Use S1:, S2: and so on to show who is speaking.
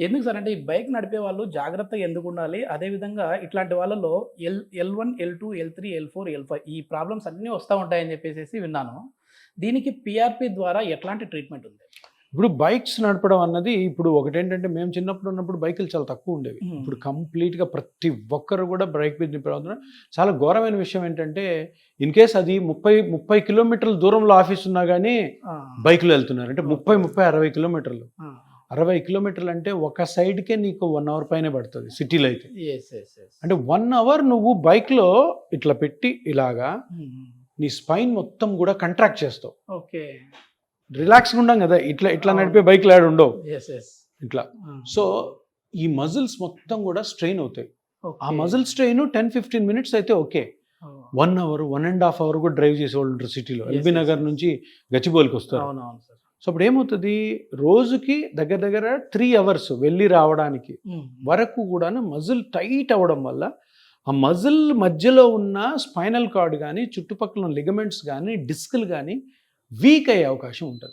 S1: ఎందుకు సార్ అంటే ఈ బైక్ నడిపే వాళ్ళు జాగ్రత్తగా ఎందుకు ఉండాలి? అదేవిధంగా ఇట్లాంటి వాళ్ళలో ఎల్1, ఎల్2, ఎల్3, ఎల్4, ఎల్5 ఈ ప్రాబ్లమ్స్ అన్నీ వస్తా ఉంటాయని చెప్పేసేసి విన్నాను. దీనికి పీఆర్‌పీ ద్వారా ఎట్లాంటి ట్రీట్మెంట్ ఉంది?
S2: ఇప్పుడు బైక్స్ నడపడం అన్నది ఇప్పుడు ఒకటేంటంటే మేము చిన్నప్పుడు ఉన్నప్పుడు బైకులు చాలా తక్కువ ఉండేవి. ఇప్పుడు కంప్లీట్‌గా ప్రతి ఒక్కరు కూడా బైక్ మీద నింపబడుతున్నారు. చాలా ఘోరమైన విషయం ఏంటంటే ఇన్ కేస్ అది 30 కిలోమీటర్ల దూరంలో ఆఫీస్ ఉన్నా గానీ
S1: ఆ!
S2: బైక్‌లో వెళ్తున్నారు. అంటే 60 కిలోమీటర్లు.
S1: ఆ!
S2: 60 కిలోమీటర్లు అంటే ఒక సైడ్‌కే నీకు 1 అవర్ పైనే పడుతుంది సిటీలో అయితే.
S1: యెస్. యెస్. యెస్.
S2: అంటే 1 అవర్ నువ్వు బైక్‌లో ఇట్లా పెట్టి ఇలాగా నీ స్పైన్ మొత్తం కూడా కాంట్రాక్ట్ చేస్తావు.
S1: ఓకే.
S2: రిలాక్స్‌గా ఉండం కదా! ఇట్లా
S1: అవును.
S2: నడిపే బైక్‌లు ఆడ ఉండవు.
S1: యెస్. యెస్.
S2: ఇట్లా.
S1: ఆ!
S2: సో ఈ మజిల్స్ మొత్తం కూడా స్ట్రెయిన్ అవుతాయి.
S1: ఓకే.
S2: ఆ మజిల్ స్ట్రెయిన్ 10-15 మినిట్స్ అయితే ఓకే.
S1: ఓహ్!
S2: 1 అవర్, 1.5 అవర్ కూడా డ్రైవ్ చేసేవాళ్ళు ఉంటారు సిటీలో.
S1: Yes,
S2: LB
S1: yes,
S2: Nagar
S1: yes.
S2: నుంచి గచ్చిబౌలికి వస్తారు.
S1: అవునవును సార్.
S2: సో అప్పుడు ఏమవుతుంది, రోజుకి దగ్గర 3 అవర్స్ వెళ్ళి రావడానికి వరకు కూడా మజిల్ టైట్ అవ్వడం వల్ల ఆ మజిల్ మధ్యలో ఉన్న స్పైనల్ కార్డ్ కానీ చుట్టుపక్కల లిగమెంట్స్ కానీ డిస్క్లు కానీ వీక్ అయ్యే అవకాశం ఉంటుంది.